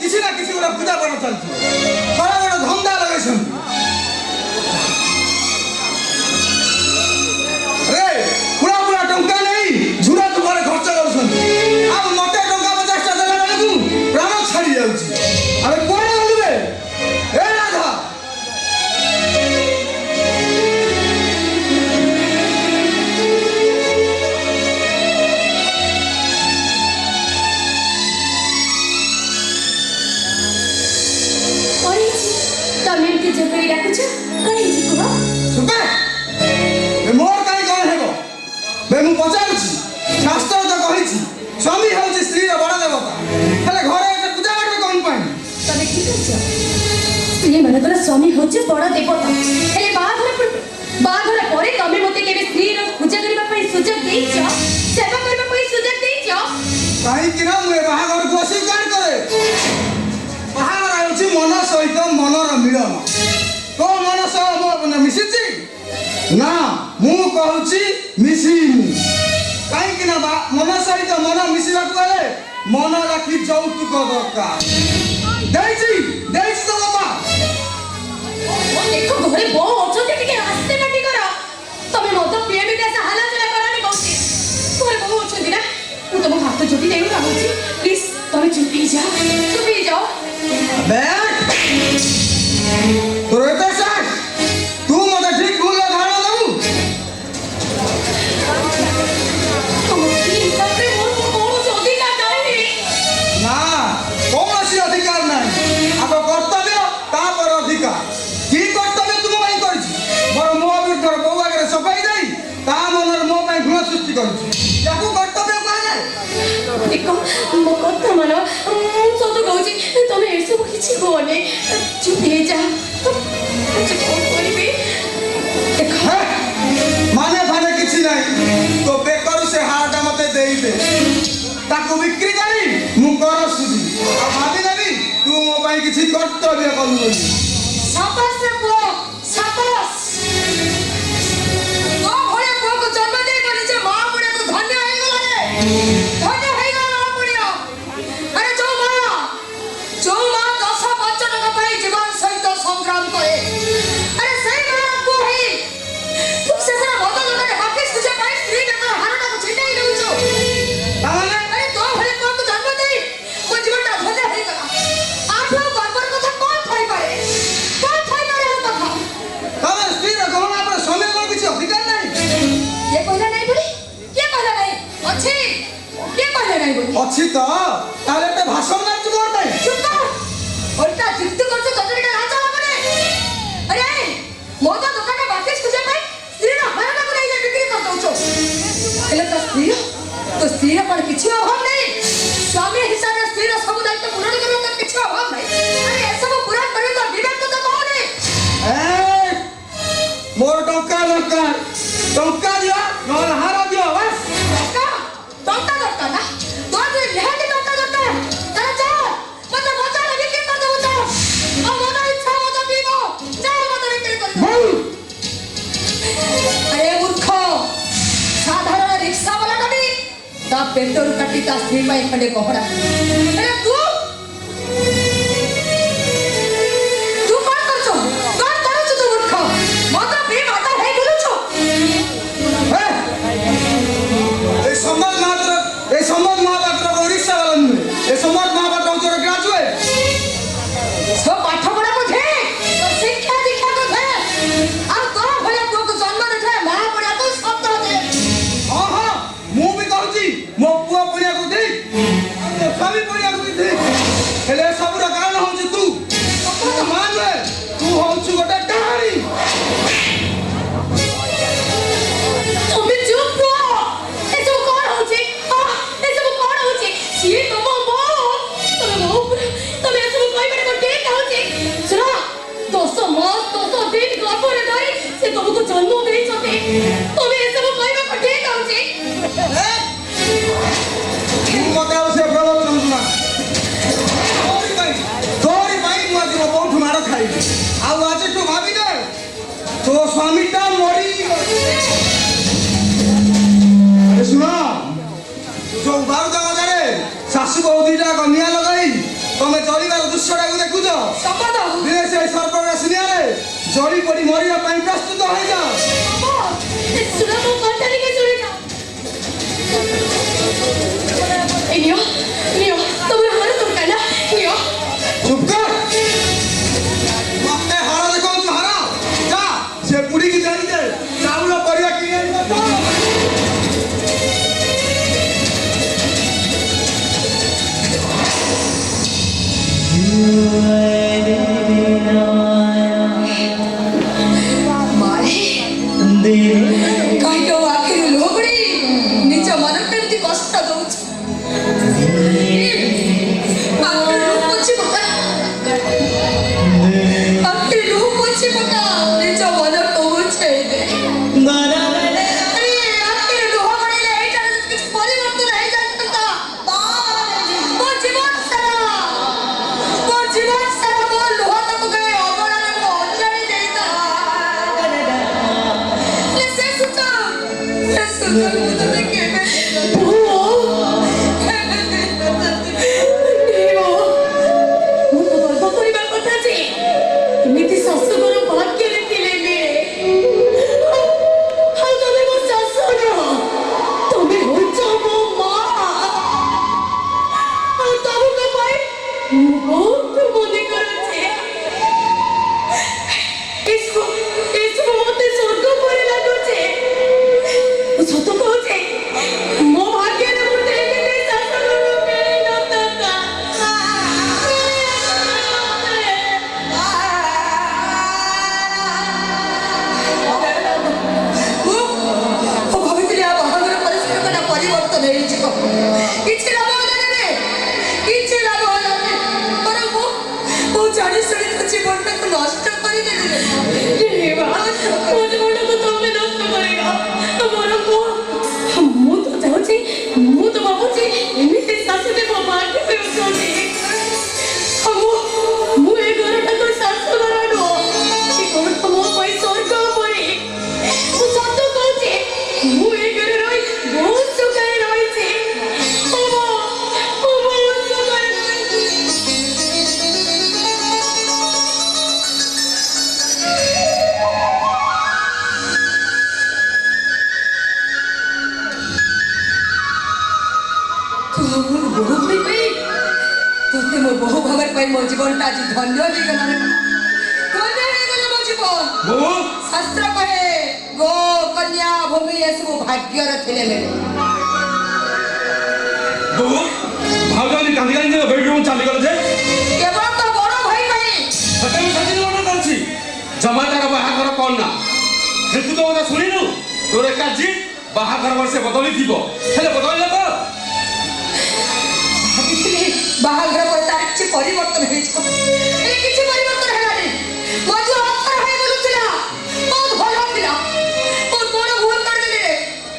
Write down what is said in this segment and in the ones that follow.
କିଛି ନା କିଛି ଗୋଟେ ପୂଜା ପାଠ ଚାଲିଥିବ ଘରେ ଗୋଟେ ଧନ୍ଦା ଲଗେଇଛନ୍ତି ରେ ପୁରା ପୁରା ଟଙ୍କା ନେଇ ଝୁରା ତୁମରେ ଖର୍ଚ୍ଚ କରୁଛନ୍ତି ଆଉ ମତେ ଟଙ୍କା 50ଟା ଦେଲା ବେଳକୁ ପ୍ରାଣ ଛାଡ଼ି ଯାଉଛି ଆରେ କୁଆଡ଼େ ଗଲୁ ରେ ଏ ରାଧା तमें एमती जगरी डाकुछ कहीं कुह सुबे मोर काई कोन हेबो बे मु पचारुछि शास्त्र तो कहिछि स्वामी होछि स्त्री रो बड़ देवता हेले घरे एते पूजा पाठ कोन पाई तमे ठीक छ स्त्री मनकर स्वामी होछि बड़ देवता हेले बाघर परे तमे मते केबे स्त्री रो पूजा करबा पई सुजग देइछ सेवा करबा पई सुजग देइछ काई कि ना मु बाहागर को अस्वीकार करे बाहागर होछि मन सहित मनर मिलन तो मन सह मो मिसिछि ना मु कहूछि मिसिनु काई कि ना मन सहित मन मिसिबा को हेले मन राखी जौतुक दरकार देइछि तो बाबा देखो घरे बो अछते टिके आस्ते पाटी करो तमे मत पिए बिटा से हाला चला करनी कहूछि घरे बो अछती ना तू तुम हाथ जोटी देउ कहूछि प्लीज तमे चुप ही जाओ बैठ तोरे तो साथ तू मते ठीक भूल धारणा दऊ तुम की सबरे मोर कोनो अधिकार नाही ना कौनसी अधिकार नहीं अब कर्तव्य तापर अधिकार की कर्तव्य तुम भाई करछि मोर मो विरुद्ध बहु आगे सफाई देई ता मनर मो ପାଇଁ गुण सृष्टि करछि याकू कर्तव्य कहले देखो मो कथा मानो सतो कहूछि तमे एसो किछि कोने चुप हे जा अच्छा कोन करबे देखो माने फाने किछि नहीं तो बेकर से हारटा मते देई दे ताको बिक्री करी मु कर सुदी आ भाबी नेबी तू मो ପାଇଁ किछि कर्तव्य करू बोली शाबाश रे पुओ शाबाश तो भले पुओ को जन्म दे तो निजे मां पुड़े को धन्य हो गला रे धन्य हो गला मां पुड़ियो अरे जो मां 10 बच्चन का भाई जीवन सहित संग्राम करे अरे सही मां को है तुम से ना मत लगे वापस तुझे भाई स्त्री का हारटा को छिटाई दउ छो ताने अरे तो भले पुओ को जन्म दे को जीवन धन्य हो गला आप लोग गर्वर कथा कौन थाई पारे हम कथा ताने स्त्री रो गहना पर समय कोन किछि अधिकार नहीं ये कहला नहीं बोली के कहला नहीं अछि के कहला नहीं बोली अछि तो ताले ते भाषण ना तू कोन नहीं चुप कर उल्टा जिद्द करछ ततरीटा राजा हमरे अरे मो तो दुकान में वापस तुझे भाई स्त्री ना हरना को नहीं बिक्री कर दउ छो एले तो स्त्री पर किछि अभाव नहीं स्वामी हिसाब से स्त्री सब दायित्व पूर्ण करे तो किछि अभाव नहीं अरे ए सब पूरा करे तो विवेक तो कहने ए मोर टंका दरकार टंका दिया नहले हार दियो बस टंका दरकार ना तो निहाती टंका दरकार चल चल मत मजा लगे के कर दउ तो आ मन इच्छा मत पीबो चल मत बिक्री कर बोल अरे मूर्ख साधारण रिक्शा वाला कभी ता पेट्रोल काटी ता स्त्री पाई खंडे कोहड़ा अरे तू कौन करछो तू मूर्ख मत भी माता है बोलु छो ए समाज मात्र ओडिसा वाला नहीं ए समाज महापात्र होचो ग्रेजुएट सब पाठ पढ़ा को थे तो शिक्षा दीक्षा को थे अब तो भले को जन्म देथे मां पढ़ा तो सब तो दे हां हां मु भी कहूची मो पुआ पढ़िया को दे मो स्वामी पढ़िया को दे हेले सब रो कारण होची तू तो मान ले तू होचु गोटे कहानी तुम्हें चुप रहो ए सब कौन होची ए सब कौन होची ये तो मो तुम्हें ए सब कोई बड़े को ठीक होची सुनो 200 मास 200 दिन गर्भरे धरी से तुमको जन्म देई छते तुम्हें ए सब कोई को ठीक होची तू मते से प्रवचन सुना तोरी भाई मु आज बहुत मार खाई आ आज तू भाभी दे तो स्वामीटा मरी अरे सुना जो बारु जगह रे सासु बहु दीटा कन्या लगाई तमे चलिबा মো জীবনটা আজ ধন্য হয়ে গেল ধন্য হয়ে গেল মো জীবন শাস্ত্র কহে গো কন্যা ভূমি এসবু ভাগ্যর ଥିଲେ মেলে বহু ভাউজানি কান্দি কান্দি বেডরুম চালি গলে যে কেবল তো বড় ভাই ভাই সতে আমি সাজিন মনে করছি জমাদার বাহাঘর কর না তু তো কথা শুনিনু তোর একা জি বাহাঘর বর্ষে বদলি দিব হেলে বদলিলে তো ভাবিଥିଲି ବାହାଘର ପରେ ତାର କିଛି ପରିବର୍ତ୍ତନ ହେଇଯିବ ହେଲେ କିଛି ପରିବର୍ତ୍ତନ ହେଲାନି ମୋ ଯୋଉ ଅକ୍ଷର ହয়ে ବୁଲୁଥିଲା ବହୁତ ଭଲ ଥିଲା ବହୁତ ବଡ଼ ଭୁଲ କରିଦେଲେ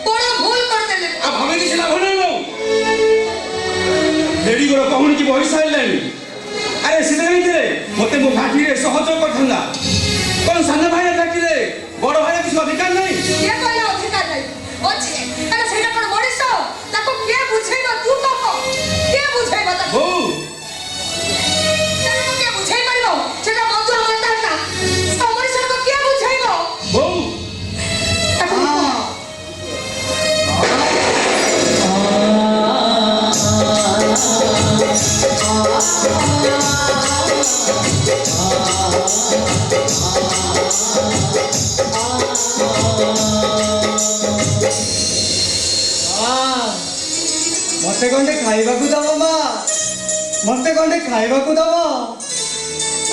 ବଡ଼ ଭୁଲ କରିଦେଲେ আর ভাবে দিছিলা ভুল হইব লেডি গুলো কখন কি বহি সাইলেনি আরে সেটা কাইতে মতে মো ভাটিরে সহযোগ করথান্দা কোন সান ভাই ডাকিলে বড় ভাই কিছু অধিকার নাই কে କହିଲା ଅଧିକାର ନାହିଁ ଅଛି ଆରେ ସେଇଟା କଣ ମଣିଷ ତାକୁ କିଏ ବୁଝେଇବ ତୁ କହ କିଏ ବୁଝେଇବ ତାକୁ বউ ତାକୁ କିଏ ବୁଝେଇ ପାରିବ ସେଟା ମଧୁର ମନ୍ଦାରଟା ସେ ମଣିଷକୁ କିଏ ବୁଝେଇବ বউ ତାକୁ ମତେ ଗଣ୍ଡେ ଖାଇବାକୁ ଦବ ମା ମତେ ଗଣ୍ଡେ ଖାଇବାକୁ ଦବ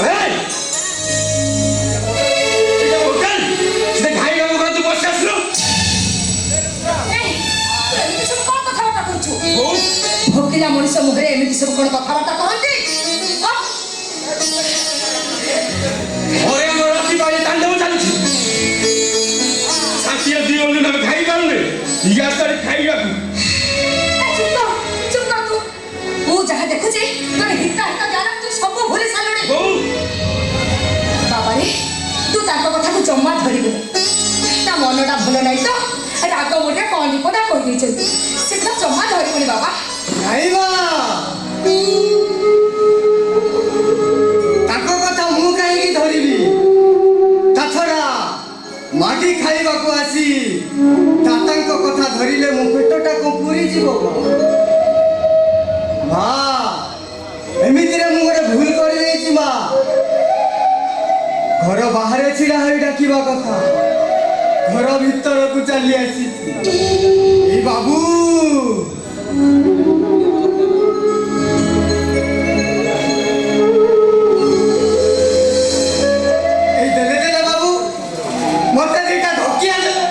এই এটা হোটেল সেটা খাই গাম করে তুই বসে আসলো এই ତୁ ଏମିତି ସବୁ କଣ କଥାବାର୍ତ୍ତା କରୁଛୁ বউ ଭୋକିଲା ମଣିଷ ମୁହଁରେ ଏମିତି ସବୁ କଣ କଥାବାର୍ତ୍ତା କରନ୍ତି ঘরে আমার রাত্রি বাইরে তাণ্ডব চালুছি সাথীয় দুই বন্ধু আমি খাই পারুনে জিজ্ঞাসা করে খাইবাকু ଚୁପ କର ତୁ ମୁଁ ଯାହା ଦେଖୁଛି ତୋର ହିତା ହିତା ଜ୍ଞାନ ତୁ ସବୁ ଭୁଲି ସାରିଲୁଣି বউ ବାବାରେ ତୁ ତାଙ୍କ କଥାକୁ ଜମା ଧରିବୁନି ତା ମନଟା ଭଲ ନାହିଁ ତ ରାଗ ଗୋଟେ କଣ ବିପଦା କହିଦେଇଛନ୍ତି ସେଟା ଜମା ଧରିବୁନି ବାବା ଖାଇବା ତାଙ୍କ କଥା ମୁଁ କାହିଁକି ଧରିବି ତା ଛଡ଼ା ମାଟି ଖାଇବାକୁ ଆସି ଦାତାଙ୍କ କଥା ଧରିଲେ ମୋ ପେଟଟା କଣ ପୁରିଯିବ ମା ଏମିତିରେ ମୁଁ ଗୋଟେ ଭୁଲ କରିଦେଇଛି ମା ଘର ବାହାରେ ଛିଡ଼ା ହୋଇ ଡାକିବା କଥା ଘର ଭିତରକୁ ଚାଲି ଆସିଛି ଏଇ ବାବୁ এই দেলে দেলে বাবু মতে দিটা ঢকিয়া দেলে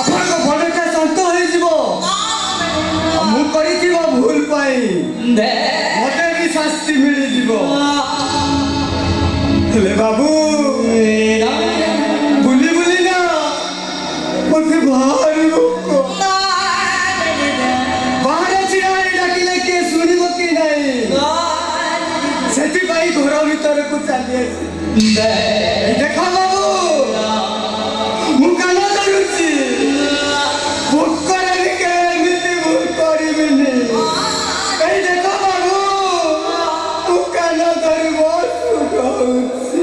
ଆପଣଙ୍କ ମନଟା ଶାନ୍ତ ହେଇଯିବ ମୁଁ କରିଥିବା ଭୁଲ ପାଇଁ ମତେ ବି ଶାସ୍ତି ମିଳିଯିବ ହେଲେ ବାବୁ ବୁଲି ବୁଲି ନା ମତେ ଭାରି ଭୋକ ବାହାରେ ଛିଡ଼ା ହେଇ ଡାକିଲେ କିଏ ଶୁଣିବ କି ନାହିଁ ସେଥିପାଇଁ ଘର ଭିତରକୁ ଚାଲି ଆସିଲି ଦେଖ ବାବୁ ମୁଁ କାନ ଧରୁଛି ଭୋକରେ ବି କେମିତି ଭୁଲ କରିବିନି ଏଇ ଦେଖ ବାବୁ ମୁଁ କାନ ଧରି ବହୁତ କହୁଛି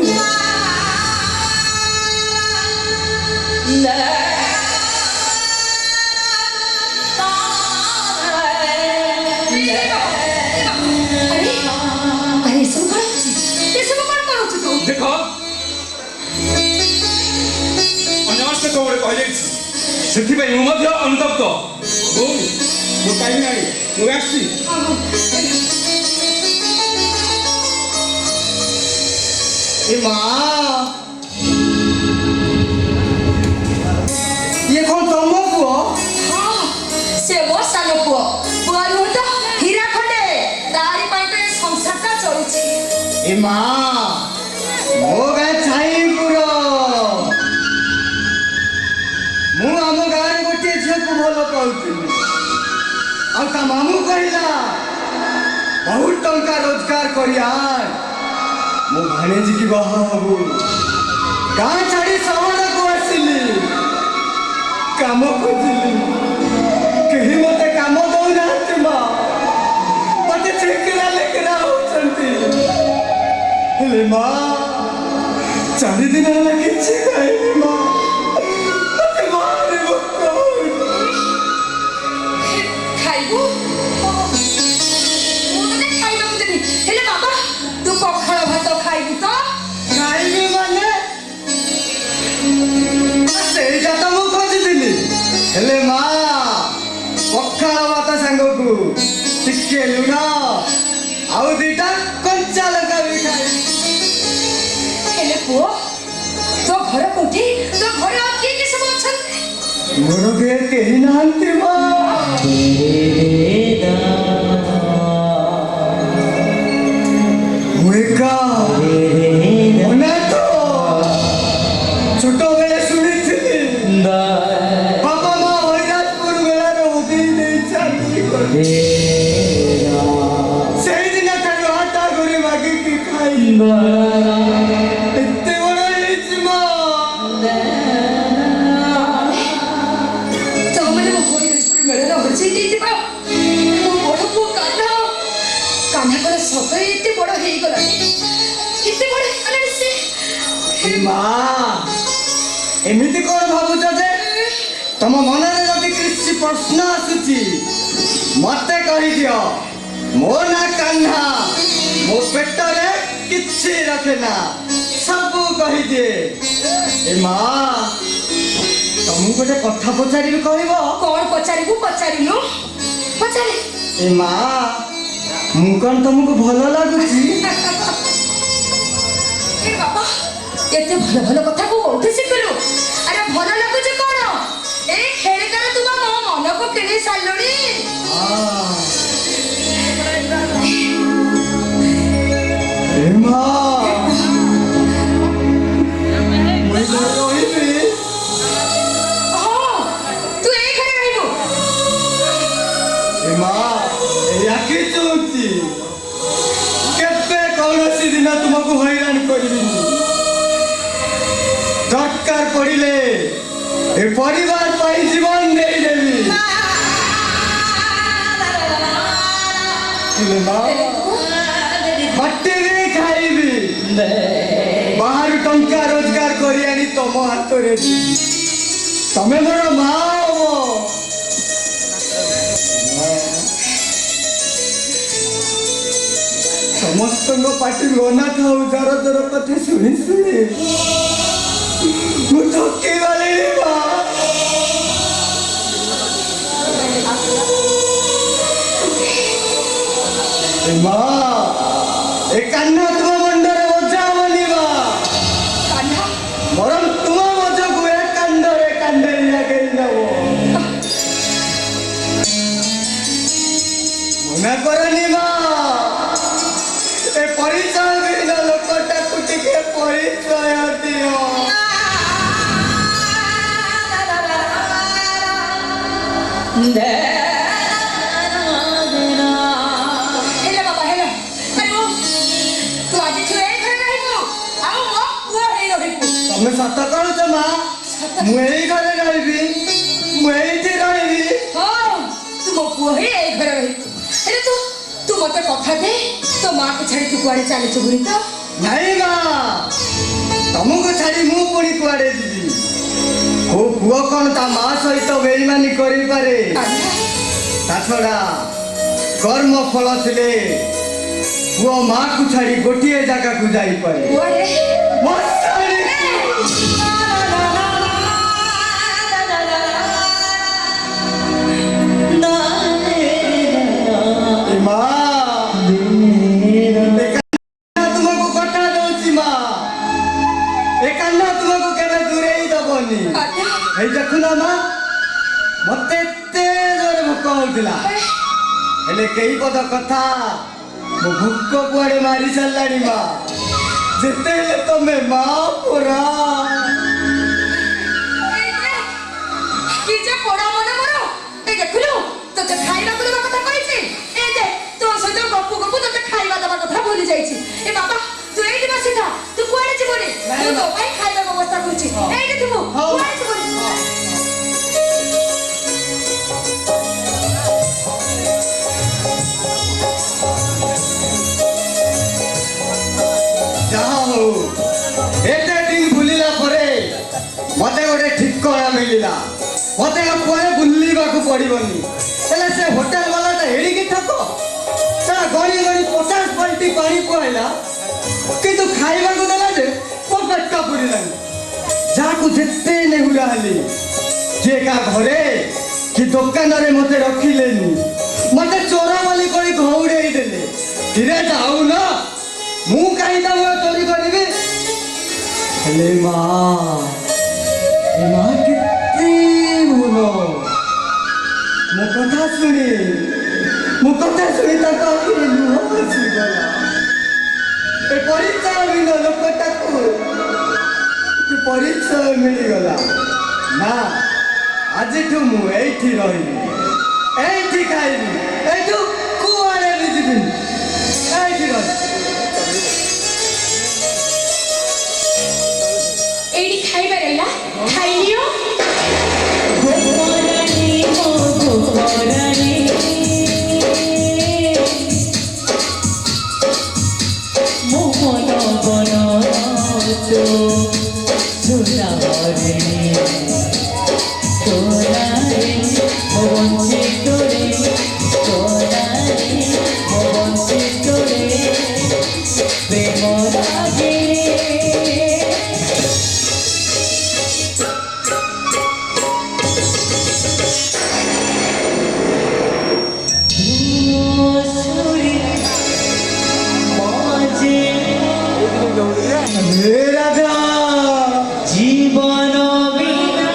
ଆରେ ଏସବୁ କଣ ହଉଛି ଏସବୁ କଣ କରୁଛୁ ତୁ ଦେଖ ଅନ୍ୟମନସ୍କ ଗୋଟେ କହିଯାଇଛି ସେଥିପାଇଁ ମୁଁ ମଧ୍ୟ ଅନୁତପ୍ତ ବୋଉ ମୋ ଟାଇମ୍ ନାହିଁ ମୁଁ ଆସିଛି ଏ ମା ଇଏ କଣ ତମ ପୁଅ ହଁ ସେ ମୋ ସାନ ପୁଅ ପୁଅ ନୁହଁ ତ ହୀରା ଖଣ୍ଡେ ତାରି ପାଇଁ ତ ଏ ସଂସାରଟା ଚଳୁଛି ଏ ମା ମୋ ଗାଁ ଛାଇପୁର ମୁଁ ଆମ ଗାଁରେ ଗୋଟିଏ ଝିଅକୁ ଭଲ ପାଉଥିଲି ଆଉ ତା ମାମୁଁ କହିଲା ବହୁତ ଟଙ୍କା ରୋଜଗାର କରିବା ମୋ ଭାଣେଜୀକି ବାହା ହବୁ ଗାଁ ଛାଡ଼ି ସହରକୁ ଆସିଲି କାମ ଖୋଜିଲି କେହି ମତେ କାମ ଦଉନାହାନ୍ତି ମା ମତେ ଚିକିରା ଲେକିରା ହଉଛନ୍ତି ହେଲେ ମା 4 ଦିନ ହେଲା କିଛି ଖାଇନି ମା ମତେ ଭାରି ଭୋକ ହଉଛି ଖାଇବୁ ମୁଁ ତତେ ଖାଇବାକୁ ଦେବି ହେଲେ ବାବା ତୁ ପଖାଳ ଭାତ ଖାଇବୁ ତ ଖାଇବି ମାନେ ସେଇଟା ତ ମୁଁ ଖୋଜିଥିଲି ହେଲେ ମା ପଖାଳ ଭାତ ସାଙ୍ଗକୁ ଟିକେ ଲୁଣ ଆଉ 2ଟା କଞ୍ଚା ଲଙ୍କା ବି ଖାଇବି ହେଲେ ପୁଅ ତୋ ଘର କୋଉଠି ତୋ ଘରେ ଆଉ କିଏ କିଏ ସବୁ ଅଛନ୍ତି ମୋର କେହି ନାହାନ୍ତି ମା ମୁଁ ଏକା ଅନାଥ ଛୋଟବେଳେ ଶୁଣିଥିଲି ବାବା ମା ହରିରାଜପୁର ମେଳାରେ ଉଦେଇ ଦେଇ ଚାଲିଗଲେ ସେଇଦିନ ଠାରୁ ଆଟା କରି ମାଗିକି ଖାଇ ଏତେ ବଡ଼ ହେଇଛି ମା ତମମାନେ ମୋ ହରିରାଜପୁର ମେଳାରେ ହଜିଯାଇ ଦେଇଥିବ ମୋ ବଡ଼ ପୁଅ କାହ୍ନା କାହ୍ନା କଣ ସତରେ ଏତେ ବଡ଼ ହେଇଗଲାଣି ଏତେ ବଡ଼ ହେଇଗଲାଣି ସେ ଏ ମା ଏମିତି କଣ ଭାବୁଛ ଯେ ତମ ମନରେ ଯଦି କିଛି ପ୍ରଶ୍ନ ଆସୁଛି ମତେ କହିଦିଅ ମୋ ନା କାହ୍ନା ମୋ ପେଟରେ କିଛି ରଖେ ନା ସବୁ କହିଦିଏ ଏ ମା ତମକୁ ଗୋଟେ କଥା ପଚାରିବି କହିବ କଣ ପଚାରିବୁ ପଚାରିଲୁ ପଚାରେ ଏ ମା ମୁଁ କଣ ତମକୁ ଭଲ ଲାଗୁଛି ଏ ବାବା ଏତେ ଭଲ ଭଲ କଥା କୋଉଠି ଶିଖିଲୁ ଆରେ ଭଲ ଲାଗୁଛି କଣ ଏଇ ଖେଳିକାରେ ତୁ ମୋ ମନକୁ କିଣି ସାରିଲୁଣି ଏ ମା ମୁଁ ଘରେ ରହିବି ହଁ ତୁ ଏଇ ଘରେ ରହିବୁ ଏ ମା ଏଇଆ କି ଚଉଚି କେବେ କୌଣସି ଦିନ ତୁମକୁ ହଇରାଣ କରିବିନି ଦରକାର ପଡ଼ିଲେ ଏ ପରିବାର ପାଇଁ ଜୀବନ ଦେଇଦେବି ହେଲେ ମା ଖଟି ବି ଖାଇବି ବାହାରୁ ଟଙ୍କା ରୋଜଗାର କରି ଆଣି ତମ ହାତରେ ଦେବି ତମେ ମୋର ମା ହବ ସମସ୍ତଙ୍କ ପାଟିରୁ ଅନାଥ ଆଉ ଜର ଜର କଥା ଶୁଣି ଶୁଣି ମୁଁ ଥକି ଗଲିଣି ମା ଏ ମା ଏ କାହ୍ନା ତୁମ ମୁଣ୍ଡରେ ବୋଝ ହବନି ମା କାହ୍ନା ବରଂ ତୁମ ବୋଝକୁ ଏ କାନ୍ଧରେ କାନ୍ଧେଇ ଆଗେଇ ନେବ ମନା କରନି ମା ଏ ପରିଚୟ ବିହୀନ ଲୋକଟାକୁ ଟିକେ ପରିଚୟ ଦିଅ ହେଲେ ବାବା ହେଲେ ଆରେ ତୁ ଆଜି ଛୁଏ ଘରେ ରହିବୁ ଆଉ ମୋ ତମେ ସତ କହୁଛ ମା ମୁଁ ଏଇ ଘରେ ରହିବି ମୁଁ ଏଇଠି ରହିବି ହଁ ତୁ ମୋ ପୁଅ ହିଁ ଏଇ ଘରେ ରହିବୁ ହେଲେ ତୁ ମତେ କଥା ଦେ ତୋ ମାକୁ ଛାଡି ତୁ କୁଆଡେ ଚାଲିଛୁ ବୁଲି ତ ନାଇଁ ମା ତମକୁ ଛାଡି ମୁଁ ପୁଣି କୁଆଡେ ଯିବି ଓ ପୁଅ କଣ ତା ମା ସହିତ ବେଇମାନି କରିପାରେ ତା ଛଡା କର୍ମ ଫଳ ଥିଲେ ପୁଅ ମାକୁ ଛାଡି ଗୋଟିଏ ଜାଗାକୁ ଯାଇପାରେ କୁଆଡେ ମଶାଣି। ମା ତୁମକୁ କଥା ଦଉଛି ମା ଏ କାନ୍ନା ତୁମକୁ କେବେ ଦୂରେଇ ଦବନି ଏଇ ଦେଖୁନ ମା ମତେ ଏତେ ଜୋରେ ଭୋକ ହଉଥିଲା ହେଲେ କେଇ ପଦ କଥା ମୋ ଭୋକ କୁଆଡେ ମାରି ସାରିଲାଣି ମା ଯେତେବେଳେ ତମେ ମା ପୁରା কি যে পড়া মনে মরো এই দেখুলো তোকে খাইବାକୁ দেবা কথা কইছি এই দে তোর সହିତ গপু গপু তোকে খাইবা দেবা কথা ভুলি যাইছি এ বাবা তুই এইটি বসি থা তুই কুଆଡେ ଯିবনি ମୁଁ ତୋ ପାଇଁ ଖାଇବା ବ୍ୟବସ୍ଥା କରୁଛି এইটি ଥିବୁ କୁଆଡେ ଯିବନି ଯାହା ହଉ ଏତେ ଦିନ ବୁଲିଲା ପରେ ମତେ ଗୋଟେ ଠିକଣା ମିଳିଲା ମତେ ଆଉ କୁଆଡେ ବୁଲିବାକୁ ପଡିବନି ହେଲେ ସେ ହୋଟେଲ ବାଲାଟା ଏଡ଼ିକି ଠକ ସେଟା ଗଣି ଗଣି 50 ବାଲ୍ଟି ପାଣି ପୁଆଇଲା କିନ୍ତୁ ଖାଇବାକୁ ଦେଲା ଯେ ମୋ ପେଟ ପୁରିଲାନି ଯାହାକୁ ଯେତେ ନେହୁରା ହେଲି କିଏ କାହା ଘରେ କି ଦୋକାନରେ ମତେ ରଖିଲେନି ମତେ ଚୋରା ବୋଲି କହି ଘଉଡ଼େଇ ଦେଲେ ଧୀରେ ଯାଉନ ମୁଁ କାହିଁ ତମର ଚୋରି କରିବି ହେଲେ ମା କେତେ ଭଲ ମୋ କଥା ଶୁଣି ତାଙ୍କ ଆଖିରେ ଲୁହ ଆସିଗଲା ଏ ପରିଚୟହୀନ ଲୋକଟାକୁ ପରିଚୟ ମିଳିଗଲା ନା ଆଜିଠୁ ମୁଁ ଏଇଠି ରହିବି ଏଇଠି ଖାଇବି ଏଇଠୁ କୁଆଡ଼େ ବି ଯିବିନି ଏଇଠି ରହିବି এইটি খাইবা রইলা খাইলিও রাধা জীবন বিনা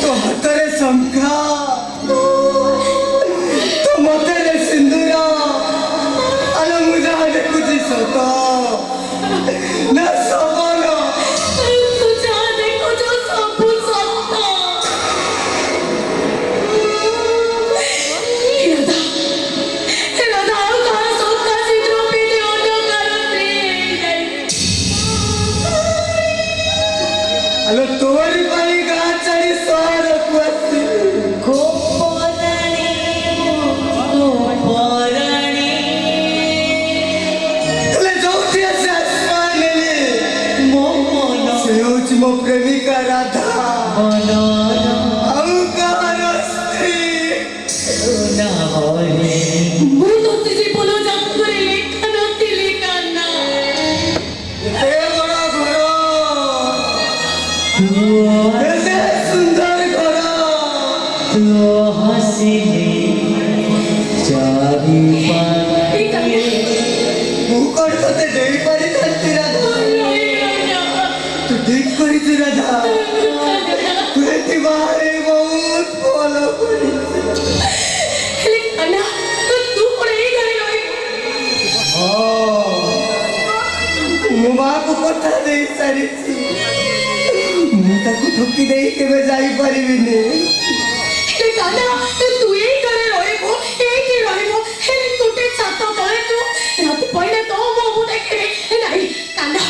তো হাତରେ ଶଙ୍ଖା তো ମତେରେ ସିନ୍ଦୁର ଆଲୋ ମୁଁ ଯାହା ଦେଖୁଛି ସତ ନା ସବନ তু যা দেখো তো সব সত্য রাধা আর কার সত্য চিত্র পেতে অন্য কারো ଆଲୋ ତୋରି ପାଇଁ ଗାଁ ଛାଡ଼ି ସହରକୁ ଆସିଲି গোপরাণী গোপরাণী ହେଲେ ଯୋଉଠି ଆସି ଆଶ୍ରୟ ନେଲି মোহন ସେ ହେଉଛି ମୋ ପ୍ରେମିକା ରାଧା বনর ଆଉ କାହାର ସ୍ତ୍ରୀ না হলে ମୁଁ ତୋତେ ଜୀବନ ଯାକରେ ଲେଖା ନଥିଲି କାନ୍ନା ଏତେ ବଡ଼ ଘର তুয় ଏତେ ସୁନ୍ଦର ଘର তু হাসিলে চারি পায়ে ମୁଁ କ'ଣ ତତେ ଦେଇପାରିଥାନ୍ତି ରାଧା ତୁ ଠିକ କରିଛୁ ରାଧା ତୁ ଏଠି ବାହାରେ ବହୁତ ଭଲ କରିଛୁ ହେଲେ କାନ୍ନା ତୁ କ'ଣ ଏଇ ଘରେ ରହିବୁ ମୋ ମାକୁ କଥା ଦେଇ ସାରିଛି ମୁଁ ତାକୁ ଠକି ଦେଇ କେବେ ଯାଇପାରିବିନି ହେଲେ କାନ୍ନା ତୁ ଏଇ ଘରେ ରହିବୁ ଏଇଠି ରହିବୁ ହେଲେ ଗୋଟେ ଛାତ ତଳେ ତୁ ରାତି ପଇଲେ ତ ମୁଁ ଦେଖିବି ନାଇଁ କାନ୍ନା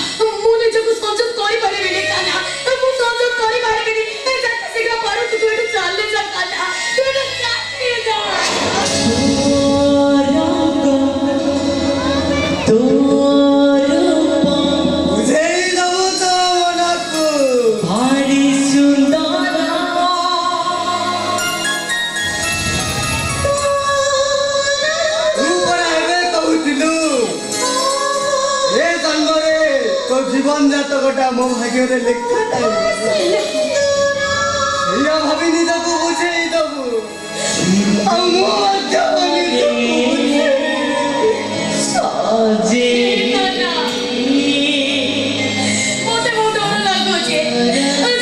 ମୁଁ ନିଜକୁ ସଂଯୋଗ କରିପାରିବିନି କାନ୍ନା ମୁଁ ସଂଯୋଗ କରିପାରିବିନି ଯେତେ ଶୀଘ୍ର ପାରୁଛୁ ତୁ ଏଠୁ ଚାଲି ଯା କାନ୍ନା ତୁ ଏଠୁ ଚାଲି ଯା ବୁଝେଇ ଦବୁ ତ ମନକୁ ଭାରି ସୁନ୍ଦର ତୁ ପରା ଏବେ କହୁଥିଲୁ ଏ ଜନ୍ମରେ ତୋ ଜୀବନ ଜାତକଟା ମୋ ଭାଗ୍ୟରେ ଲେଖା ଥାଏ ଏଇଆ ଭାବି ନିଜକୁ ବୁଝେଇ ଦବୁ ଆଉ ମୁଁ ମଧ୍ୟ ନିଜକୁ ସଜେ କାନ୍ନା ମୋତେ ବହୁତ ଡର ଲାଗୁଛି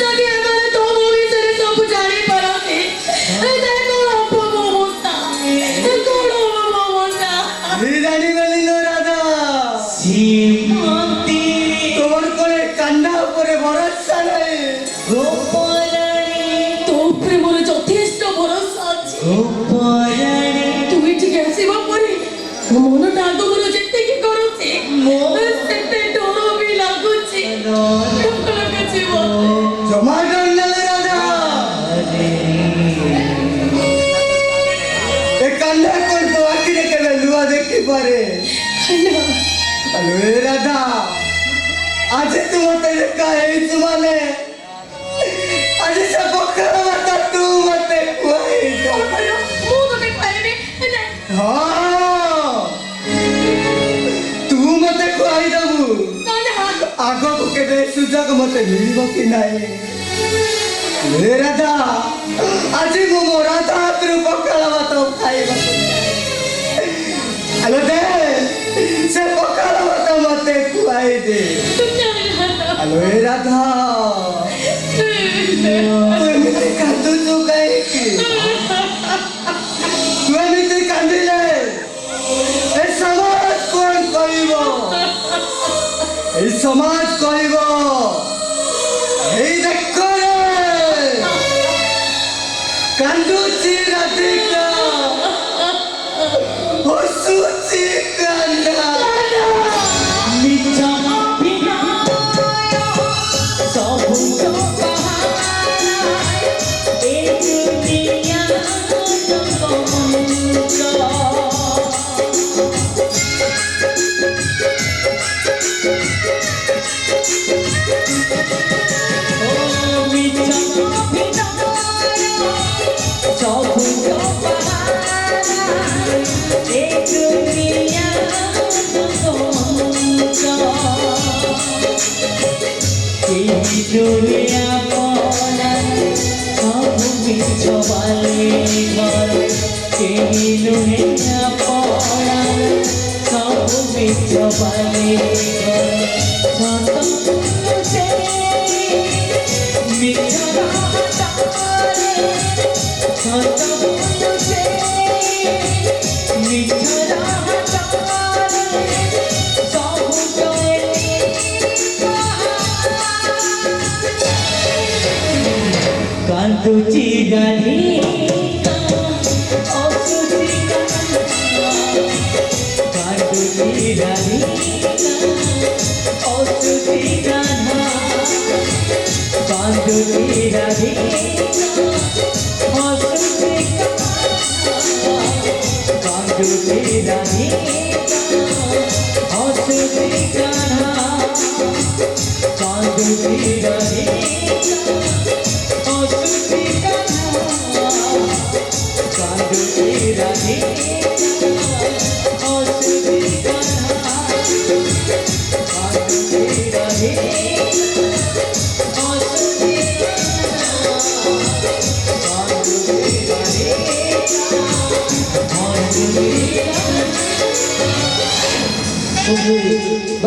ଯଦି ଏମାନେ ତୋ ମୋ ବିଷୟରେ ସବୁ ଜାଣିପାରନ୍ତି ତାହେଲେ କଣ ହବ ମୋ ଅବସ୍ଥା କଣ ହବ ମୋ ଅବସ୍ଥା ଜାଣିଗଲି ଲୋ ରାଧା ଶ୍ରୀମତୀ তোর করে কান্না উপরে ভরসা নাই গোপরাণী ତୋ ଉପରେ ମୋର ଯଥେଷ୍ଟ ଭରସା ଅଛି ଗୋପରାଣୀ ତୁ ଏଠିକି ଆସିବା ପରେ ମୋ ମନଟା ଆଗରୁ ଯେତିକି କରୁଛି ସେତେ ଡର ବି ଲାଗୁଛି ଡର ଲାଗୁଛି ମୋତେ জমা জঙ্গল রাজা এ কান্না কোন তো আখিরে কেবে লুয়া দেখতে পারে আলো এ রাধা আজ তোমাতে লেখা হয়েছে মানে আজ সে পক্ষর মাতা তু মতে কুয়াই କଣ କରିବ ମୁଁ ତତେ କହିବି ନାଇଁ হ্যাঁ তু মতে কুয়াই দবু କାନ୍ନା ଆଗକୁ କେବେ ସୁଯୋଗ ମତେ ମିଳିବ କି ନାହିଁ ହେ ରାଧା ଆଜି ମୁଁ ମୋ ରାଧା ହାତରୁ ପଖାଳ ଭାତ ଖାଇବାକୁ ଆଲୋ ଦେ ସେ ପଖାଳ ଭାତ ମତେ ଖୁଆଇ ଦେ ଆଲୋ ହେ ରାଧା ତୁ ଏମିତି କାନ୍ଦୁଛୁ କାହିଁକି ତୁ ଏମିତି କାନ୍ଦିଲେ ଏ ସମାଜ କଣ କହିବ এই সমাজ কইব এই দেখো রে কান্দুচি রাধিকা হসুচি কান্না মিঠা বিনায় সবুজ পাহাড় এই দুনিয়া কান্দুচি রাধিকা অসুচি কান্দুচি রাধিকা অসুচি কান্না কান্দুচি রাধিকা অসুচি কান্দুচি রাধিকা অসুচি কান্না কান্দুচি